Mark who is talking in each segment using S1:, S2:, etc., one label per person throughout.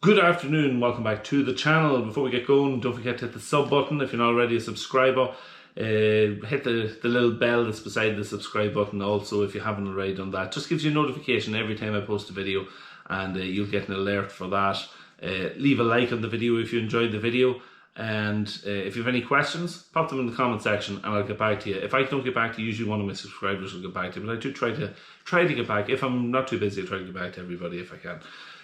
S1: Good afternoon, welcome back to the channel. Before we get going, don't forget to hit the sub button if you're not already a subscriber. Hit the little bell that's beside the subscribe button also if you haven't already done that. Just gives you a notification every time I post a video, and you'll get an alert for that. Leave a like on the video if you enjoyed the video, and if you have any questions, pop them in the comment section and I'll get back to you. If I don't get back to you, usually one of my subscribers will get back to you, but I do try to get back. If I'm not too busy, I try to get back to everybody if I can.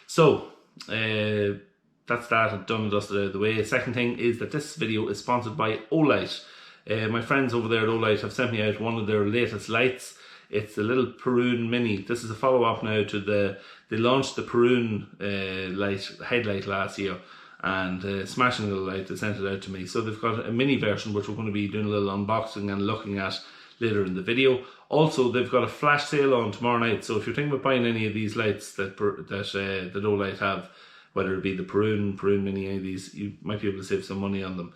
S1: So that's that, I've done and dusted out of the way. The second thing is that this video is sponsored by Co.louth. My friends over there at Co.louth have sent me out one of their latest lights. It's the little Perun Mini. This is a follow-up now to they launched the Perun headlight last year, and smashing little light. They sent it out to me. So they've got a mini version which we're going to be doing a little unboxing and looking at later in the video. Also, they've got a flash sale on tomorrow night, so if you're thinking about buying any of these lights that Co.louth have, whether it be the Perun Mini, any of these, you might be able to save some money on them.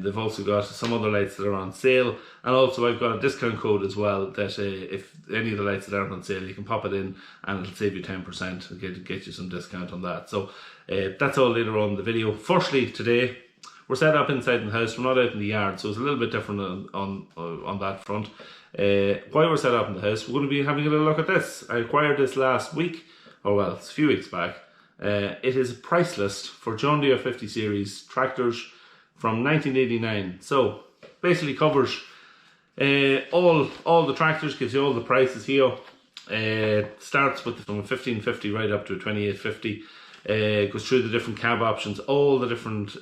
S1: They've also got some other lights that are on sale, and also I've got a discount code as well that if any of the lights that aren't on sale, you can pop it in and it'll save you 10% and get you some discount on that. So that's all later on in the video. Firstly, today we're set up inside the house. We're not out in the yard, so it's a little bit different on that front. While we're set up in the house, we're going to be having a little look at this. I acquired this last week, or well, it's a few weeks back. It is a price list for John Deere 50 series tractors from 1989. So basically covers all the tractors, gives you all the prices here. Starts with from a 1550 right up to a 2850. Goes through the different cab options, all the different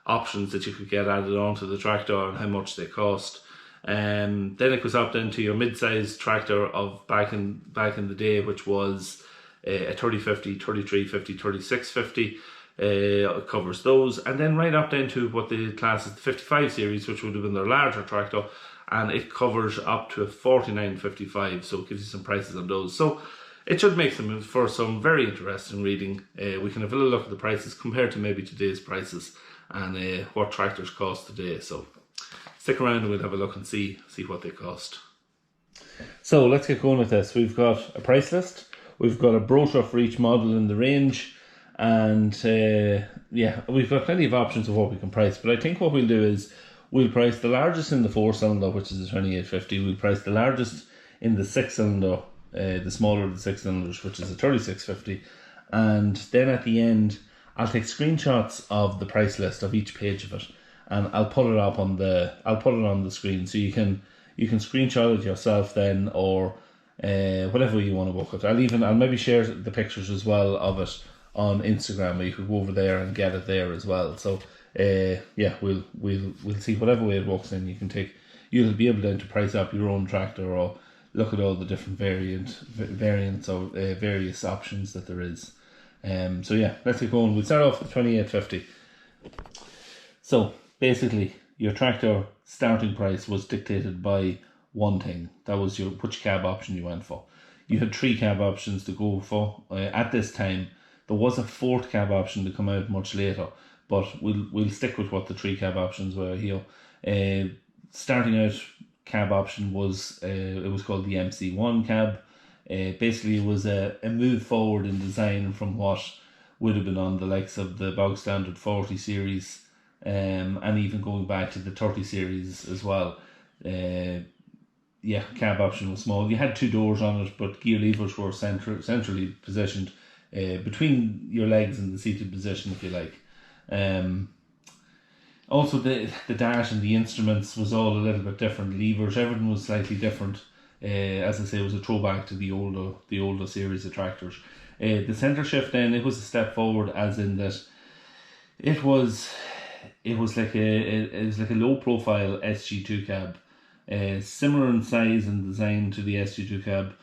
S1: options that you could get added onto the tractor and how much they cost. Then it goes up then to your mid-sized tractor of back in the day, which was a 3050, 3350, 3650. It covers those, and then right up then to what the class is the 55 series, which would have been their larger tractor, and it covers up to a 4955. So it gives you some prices on those. So it should make them for some very interesting reading. We can have a little look at the prices compared to maybe today's prices and what tractors cost today. So stick around and we'll have a look and see what they cost. So let's get going with this. We've got a price list, we've got a brochure for each model in the range, and yeah, we've got plenty of options of what we can price. But I think what we'll do is we'll price the largest in the 4-cylinder, which is the 2850. We'll price the largest in the 6-cylinder, the smaller of the 6 cylinders, which is a 3650. And then at the end, I'll take screenshots of the price list of each page of it, and I'll put it up on the screen, so you can screenshot it yourself then, or whatever you want to work with. I'll maybe share the pictures as well of it on Instagram, where you could go over there and get it there as well. So yeah, we'll see whatever way it works in. You'll be able then to price up your own tractor or look at all the different variants or various options that there is. So yeah, let's get going. We'll start off with 2850. So basically, your tractor starting price was dictated by one thing. That was which cab option you went for. You had 3 cab options to go for at this time. There was a 4th cab option to come out much later, but we'll stick with what the 3 cab options were here. Starting out cab option was it was called the MC1 cab. Basically, it was a move forward in design from what would have been on the likes of the bog standard 40 series, and even going back to the 30 series as well. Yeah, cab option was small. You had 2 doors on it, but gear levers were centrally positioned between your legs in the seated position, if you like. Also, the dash and the instruments was all a little bit different. Levers, everything was slightly different. As I say, it was a throwback to the older series of tractors. The centre shift then, it was a step forward, as in that it was like a low profile SG2 cab, similar in size and design to the SG2 cab,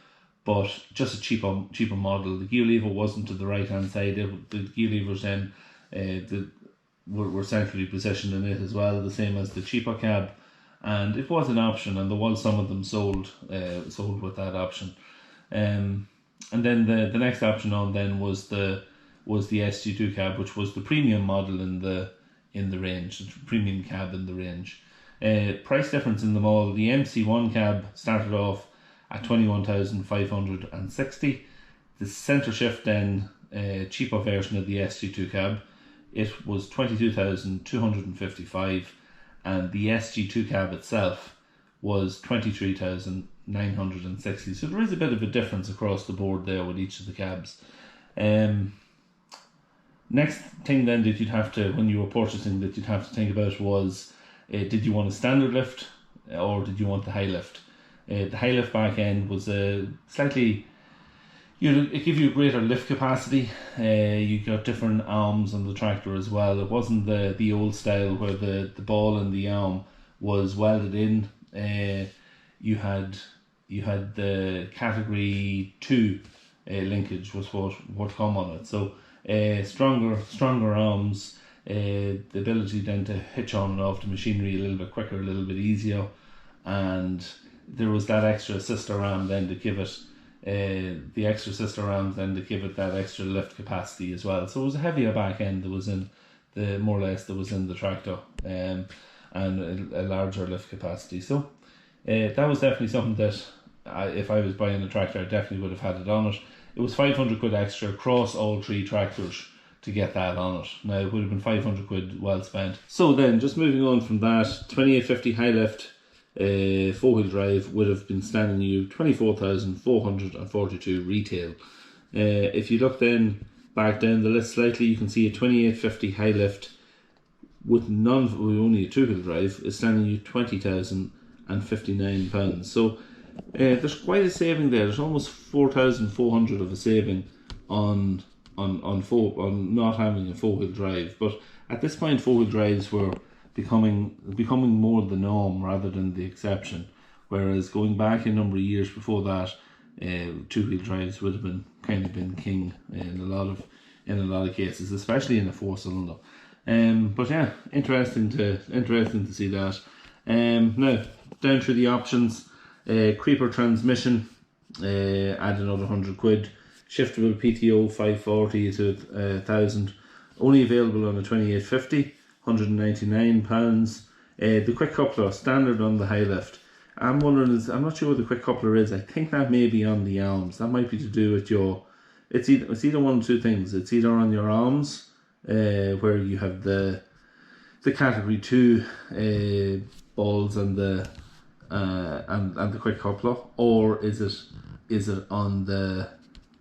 S1: but just a cheaper model. The gear lever wasn't to the right hand side. The gear levers then were centrally positioned in it as well, the same as the cheaper cab, and it was an option, and there was some of them sold with that option. And then the next option on then was the SG2 cab, which was the premium model in the range, the premium cab in the range. Price difference in them all: the MC1 cab started off at 21,560. The centre shift then cheaper version of the SG2 cab. It was 22,255, and the SG2 cab itself was 23,960. So there is a bit of a difference across the board there with each of the cabs. Next thing then that you'd have to, when you were purchasing, that you'd have to think about was, did you want a standard lift or did you want the high lift? The high lift back end was slightly, it gave you greater lift capacity. You got different arms on the tractor as well. It wasn't the old style where the ball and the arm was welded in. You had the category 2 linkage was what come on it. So stronger arms, the ability then to hitch on and off the machinery a little bit quicker, a little bit easier, and there was that extra sister arm then to give it that extra lift capacity as well. So it was a heavier back end that was in the the tractor, and a larger lift capacity. So that was definitely something that if I was buying a tractor, I definitely would have had it on it. It was 500 quid extra across all 3 tractors to get that on it. Now it would have been 500 quid well spent. So then, just moving on from that, 2850 high lift 4-wheel drive would have been standing you 24,442 retail. If you look then back down the list slightly, you can see a 2850 high lift with only a 2-wheel drive is standing you £20,059. So there's quite a saving there. There's almost 4,400 of a saving on not having a 4-wheel drive. But at this point, 4-wheel drives were becoming more the norm rather than the exception. Whereas going back a number of years before that, 2-wheel drives would have been king in a lot of cases, especially in a 4-cylinder. But yeah, interesting to see that. Now down through the options, creeper transmission, add another 100 quid. Shiftable PTO 540 to 1,000. Only available on a 2850, £199. The quick coupler standard on the high lift. I'm not sure what the quick coupler is. I think that may be on the arms. That might be to do with it's either one of two things. It's either on your arms, where you have the category 2 balls and the quick coupler, or is it on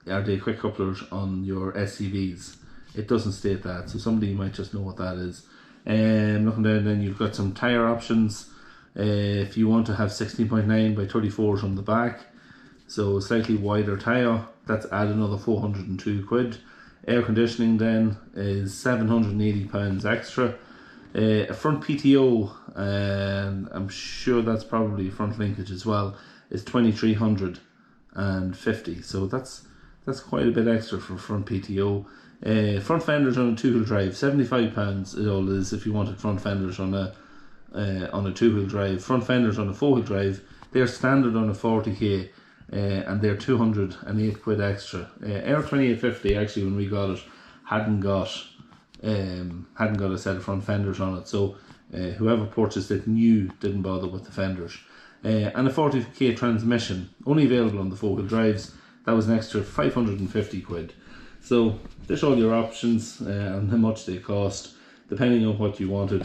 S1: are they quick couplers on your SCVs? It doesn't state that, so somebody might just know what that is. Looking down, then you've got some tyre options. If you want to have 16.9 by 34s on the back, so slightly wider tyre, that's add another 402 quid. Air conditioning then is £780 extra. A front PTO, and I'm sure that's probably front linkage as well, is 2,350. So that's quite a bit extra for front PTO. Front fenders on a 2-wheel drive, £75 it all is if you wanted front fenders on a 2-wheel drive. Front fenders on a 4-wheel drive, they're standard on a 40k, and they're 208 quid extra. Air 2850 actually, when we got it, hadn't got a set of front fenders on it, so whoever purchased it didn't bother with the fenders. And a 40k transmission, only available on the 4-wheel drives, that was an extra 550 quid. So there's all your options and how much they cost, depending on what you wanted.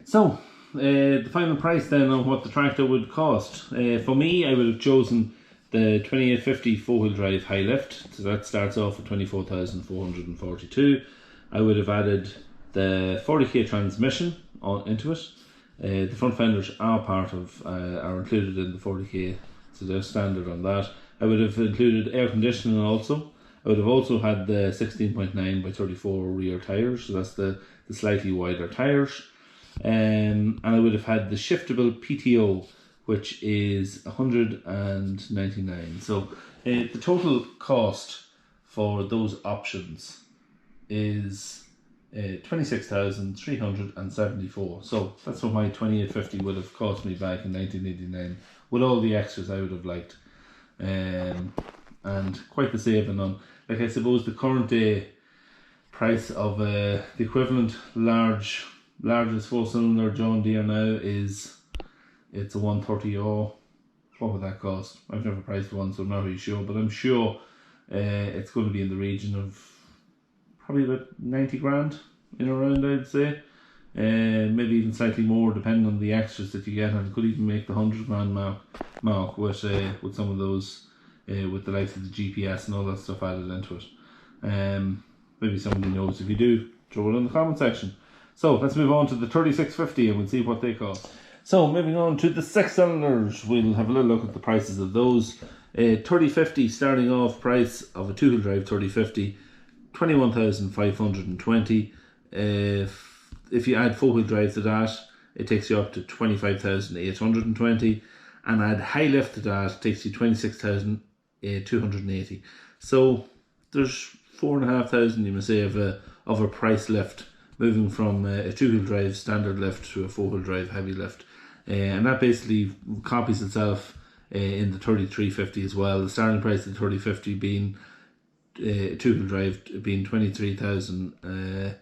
S1: So the final price then on what the tractor would cost. For me, I would have chosen the 2850 4-wheel drive high lift, so that starts off at 24,442. I would have added the 40k transmission into it. The front fenders are included in the 40k, so they're standard on that. I would have included air conditioning also. I would have also had the 16.9 by 34 rear tyres, so that's the slightly wider tyres. And I would have had the shiftable PTO, which is 199. So the total cost for those options is 26,374. So that's what my 2850 would have cost me back in 1989, with all the extras I would have liked. And quite the saving on, like, I suppose the current day price of the equivalent largest 4-cylinder John Deere now it's a 130. What would that cost? I've never priced one, so I'm not really sure, but I'm sure it's going to be in the region of probably about 90 grand in around, I'd say. Maybe even slightly more depending on the extras that you get, and it could even make the 100 grand mark with some of those, with the likes of the GPS and all that stuff added into it. Maybe somebody knows. If you do, throw it in the comment section. So let's move on to the 3650 and we'll see what they cost. So moving on to the 6 cylinders, we'll have a little look at the prices of those. 3050 starting off price of a 2-wheel drive 3050, 21,520. If you add 4-wheel drive to that, it takes you up to 25,820, and add high lift to that, it takes you 26,280. So there's 4,500, you may say, of a price lift, moving from a 2-wheel drive standard lift to a 4-wheel drive heavy lift, and that basically copies itself in the 3350 as well. The starting price of the 3050 being 2-wheel drive being 23,000.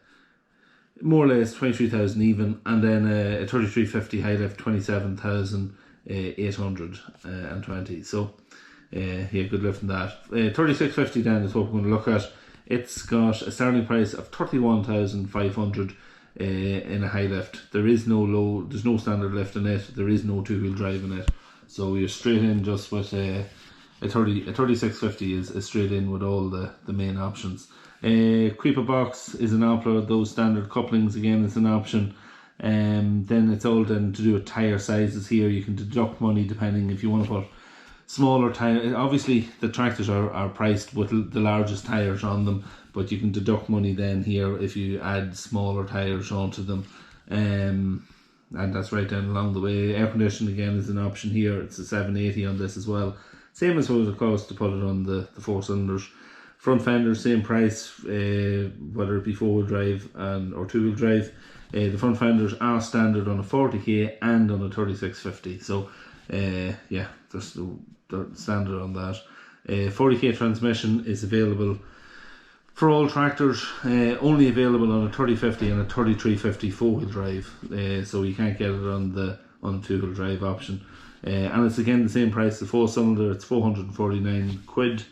S1: More or less 23,000 even, and then a 3350 high lift 27,820. So good lift in that. 3650 then is what we're going to look at. It's got a starting price of 31,500 in a high lift. There's no standard lift in it. There is no 2-wheel drive in it. So you're straight in just with a 3650 is straight in with all the main options. Creeper box is an option. Those standard couplings again is an option. Then it's all done to do with tyre sizes. Here you can deduct money depending if you want to put smaller tyre. Obviously the tractors are priced with the largest tyres on them, but you can deduct money then here if you add smaller tyres onto them. And that's right down along the way. Air conditioning again is an option here. It's a 780 on this as well. Same as what it costs to put it on the 4 cylinders. Front fenders, same price, whether it be 4-wheel drive or 2-wheel drive. The front fenders are standard on a 40k and on a 3650. So, they're standard on that. 40k transmission is available for all tractors, only available on a 3050 and a 3350 4-wheel drive. So you can't get it on the 2-wheel drive option. And it's again the same price, the 4-cylinder, it's 449 quid.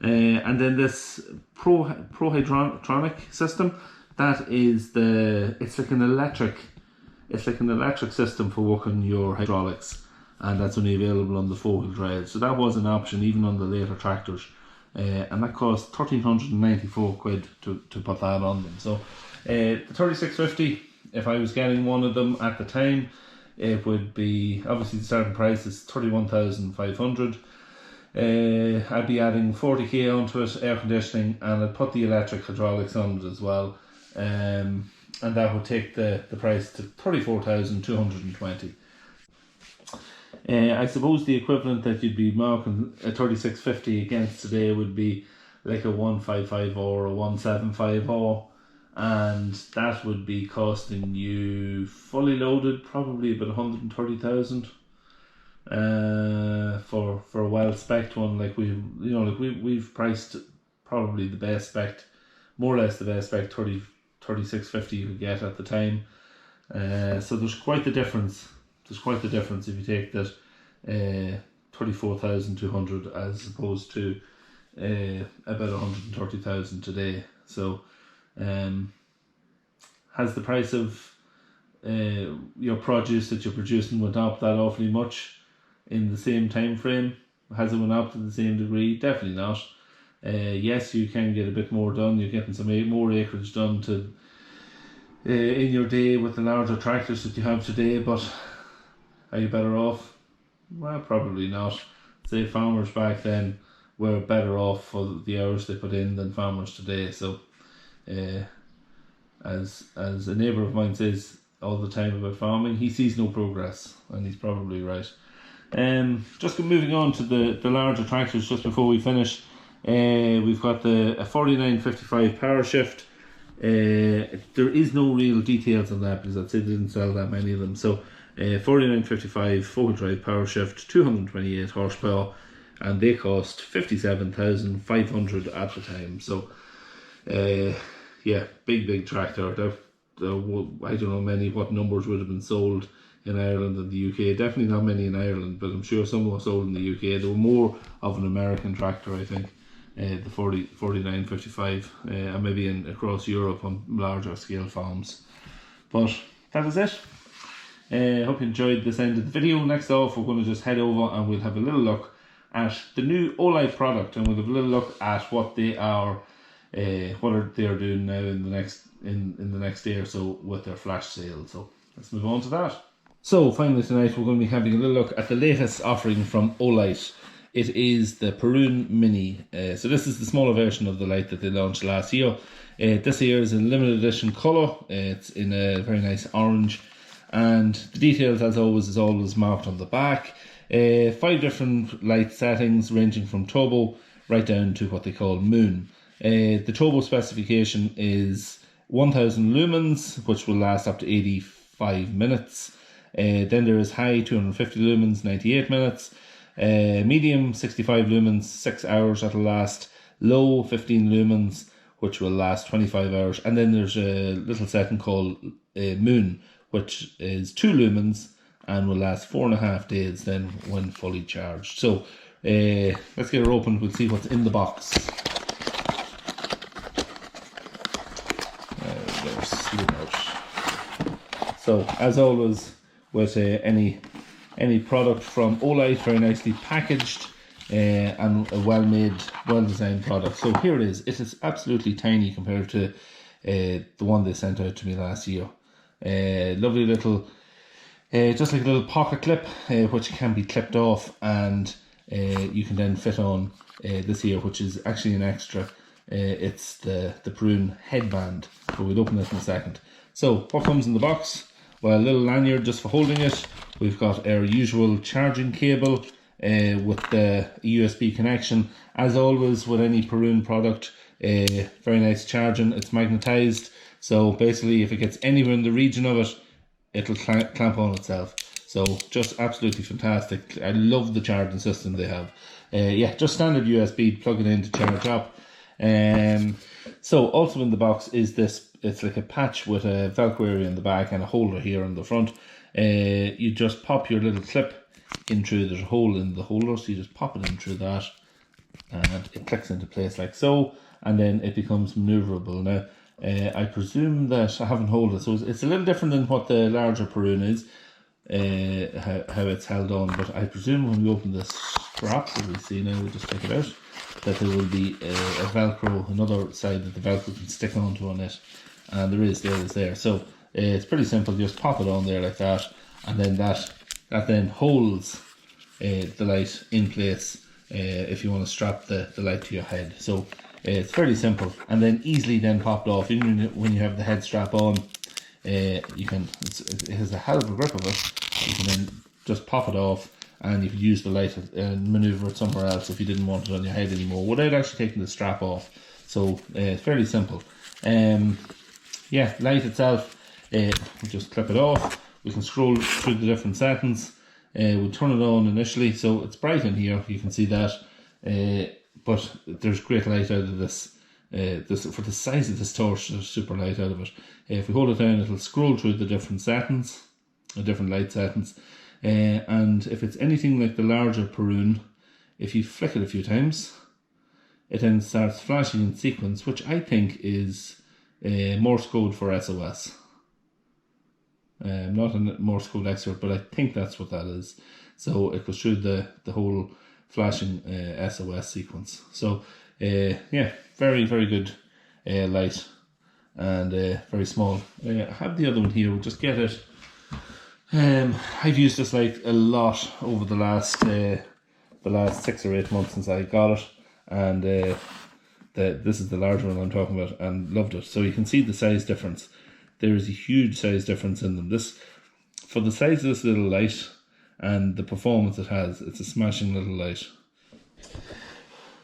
S1: And then this Pro Hydronic system, that is it's like an electric system for working your hydraulics, and that's only available on the 4-wheel drive. So that was an option even on the later tractors, and that cost 1,394 quid to put that on them. So the 3650, if I was getting one of them at the time, it would be, obviously the starting price is 31,500. I'd be adding 40k onto it, air conditioning, and I'd put the electric hydraulics on it as well, and that would take the price to 34,220. I suppose the equivalent that you'd be marking a 3650 against today would be like a 155 or a 175 or, and that would be costing you fully loaded probably about 130,000. For a well spec'd one, we've priced probably the best spec, more or less the best spec 3650 you could get at the time. So there's quite the difference. If you take that 34,200 as opposed to about 130,000 today. So has the price of your produce that you're producing went up that awfully much in the same time frame? Has it went up to the same degree? Definitely not. Yes, you can get a bit more done. You're getting some more acreage done in your day with the larger tractors that you have today, but are you better off? Well, probably not. Say farmers back then were better off for the hours they put in than farmers today. So as a neighbour of mine says all the time about farming, he sees no progress, and he's probably right. Just moving on to the larger tractors just before we finish. We've got a 4955 power shift. There is no real details on that because I'd say they didn't sell that many of them. So 4955 4-wheel drive power shift, 228 horsepower, and they cost 57,500 at the time. So big tractor. I don't know what numbers would have been sold in Ireland and the UK. Definitely not many in Ireland, but I'm sure some were sold in the UK. They were more of an American tractor, I think. the 49-55, and maybe across Europe on larger scale farms. But that is it. Hope you enjoyed this end of the video. Next off, we're going to just head over and we'll have a little look at the new Co.louth product, and we'll have a little look at what they are doing now in the next day or so with their flash sale. So let's move on to that. So finally tonight we're going to be having a little look at the latest offering from Co.louth. It is the Perun Mini. So this is the smaller version of the light that they launched last year. This here is a limited edition colour. It's in a very nice orange, and the details as always is always marked on the back. 5 different light settings ranging from turbo right down to what they call moon. The turbo specification is 1000 lumens, which will last up to 85 minutes. Then there is high 250 lumens, 98 minutes. Medium 65 lumens, 6 hours, that'll last. Low 15 lumens, which will last 25 hours. And then there's a little setting called moon, which is 2 lumens and will last 4.5 days then when fully charged. So let's get her open. We'll see what's in the box. So as always with any product from Co.louth, very nicely packaged and a well-made, well-designed product. So here it is. It is absolutely tiny compared to the one they sent out to me last year. Lovely little, just like a little pocket clip, which can be clipped off, and you can then fit on this here, which is actually an extra. It's the Perun headband, but we'll open this in a second. So what comes in the box? Well, a little lanyard just for holding it. We've got our usual charging cable with the USB connection. As always with any Perun product, very nice charging. It's magnetized, so basically if it gets anywhere in the region of it, it'll clamp on itself. So just absolutely fantastic. I love the charging system they have. Yeah, just standard USB, plug it in to charge up. So also in the box is this. It's like a patch with a Velcro area in the back and a holder here on the front. You just pop your little clip in through. There's a hole in the holder, so you just pop it in through that, and it clicks into place like so, and then it becomes maneuverable. Now, I presume that I haven't held it, so it's a little different than what the larger Perun is, how it's held on. But I presume when we open this strap that we see now, we'll just take it out, that there will be a Velcro, another side that the Velcro can stick onto on it. And there is there. So it's pretty simple. You just pop it on there like that, and then that then holds the light in place if you want to strap the light to your head. So it's fairly simple, and then easily then popped off. Even when you have the head strap on, you can. It has a hell of a grip of it. You can then just pop it off, and you could use the light and maneuver it somewhere else if you didn't want it on your head anymore, without actually taking the strap off. So it's fairly simple. Yeah, light itself, we just clip it off. We can scroll through the different settings. We'll turn it on initially, so it's bright in here, you can see that. But there's great light out of this. For the size of this torch, there's super light out of it. If we hold it down, it'll scroll through the different settings, the different light settings. And if it's anything like the larger Perun, if you flick it a few times, it then starts flashing in sequence, which I think is Morse code for SOS. I'm not a Morse code expert, but I think that's what that is. So it goes through the whole flashing SOS sequence. So yeah, very, very good light, and very small. I have the other one here. We'll just get it. I've used this light a lot over the last 6 or 8 months since I got it, and this is the larger one I'm talking about, and loved it. So you can see the size difference. There is a huge size difference in them. This, for the size of this little light and the performance it has, it's a smashing little light.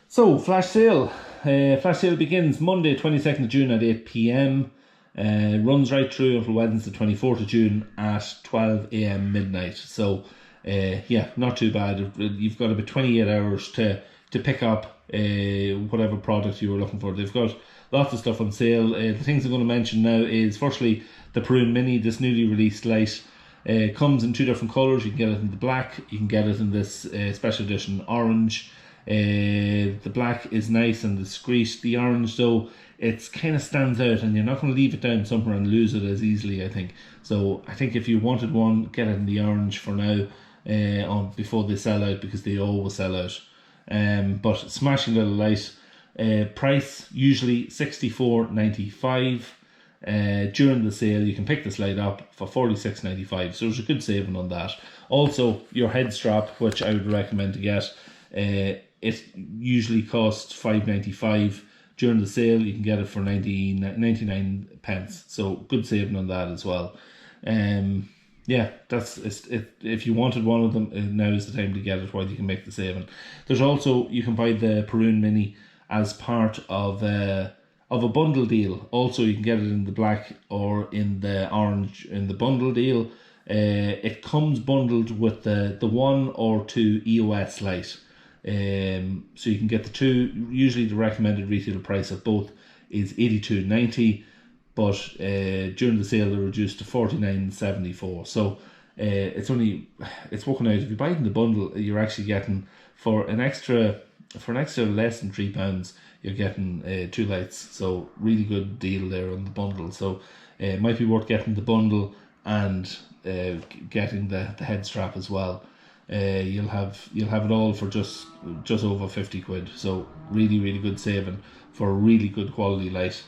S1: So flash sale. Flash sale begins Monday 22nd of June at 8 PM. Runs right through until Wednesday 24th of June at 12 AM midnight. So yeah, not too bad. You've got about 28 hours to pick up whatever product you were looking for. They've got lots of stuff on sale. The things I'm going to mention now is firstly the Perun Mini, this newly released light. Comes in 2 different colours. You can get it in the black, you can get it in this special edition orange. The black is nice and discreet. The orange though, it kind of stands out, and you're not going to leave it down somewhere and lose it as easily, I think. So I think if you wanted one, get it in the orange for now, before they sell out, because they always sell out. But smashing little light. Price usually $64.95. During the sale, you can pick this light up for $46.95, so there's a good saving on that. Also, your head strap, which I would recommend to get, it usually costs $5.95. During the sale, you can get it for 99 pence, so good saving on that as well. Yeah, that's it. If you wanted one of them, now is the time to get it while you can make the saving. There's also, you can buy the Perun Mini as part of a bundle deal. Also, you can get it in the black or in the orange in the bundle deal. It comes bundled with the 1 or 2 EOS light. So you can get the two. Usually the recommended retail price of both is $82.90, but during the sale they're reduced to $49.74. So it's working out. If you buy it in the bundle, you're actually getting for an extra less than £3, you're getting 2 lights. So really good deal there on the bundle. So it might be worth getting the bundle and getting the head strap as well. You'll have it all for just over 50 quid. So really good saving for a really good quality light.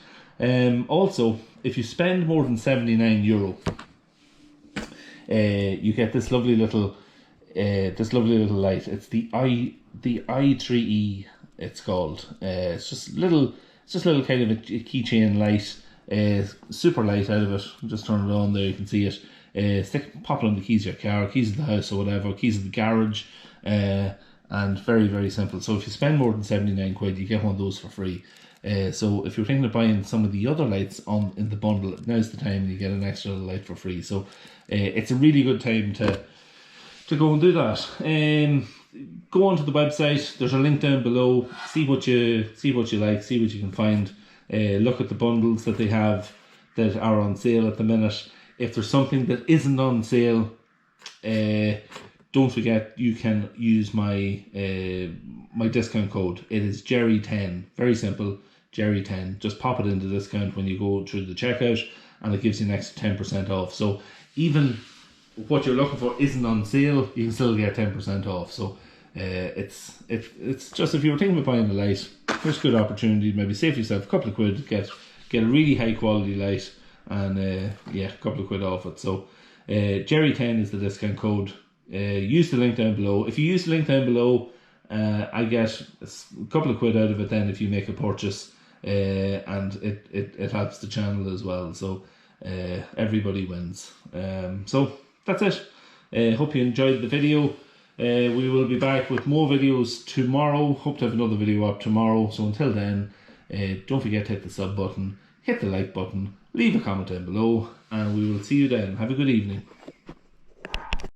S1: Also, if you spend more than €79, you get this lovely little light. It's the i3E. It's called. It's just little kind of a keychain light. Super light out of it. Just turn it on there. You can see it. Pop it on the keys of your car, keys of the house or whatever, keys of the garage, and very simple. So if you spend more than 79 quid, you get one of those for free. So if you're thinking of buying some of the other lights in the bundle, now's the time you get an extra light for free. So it's a really good time to go and do that. Go onto the website. There's a link down below. See what you like. See what you can find. Look at the bundles that they have that are on sale at the minute. If there's something that isn't on sale, don't forget you can use my my discount code. It is Jerry10. Very simple, Jerry10. Just pop it into discount when you go through the checkout, and it gives you an extra 10% off. So even what you're looking for isn't on sale, you can still get 10% off. So it's just, if you were thinking about buying a light, first good opportunity. Maybe save yourself a couple of quid, get a really high quality light. And a couple of quid off it. So Jerry10 is the discount code. Use the link down below. If you use the link down below, I get a couple of quid out of it then if you make a purchase, and it helps the channel as well. So everybody wins. So that's it. Hope you enjoyed the video. We will be back with more videos tomorrow. Hope to have another video up tomorrow. So until then, don't forget to hit the sub button, hit the like button, leave a comment down below, and we will see you then. Have a good evening.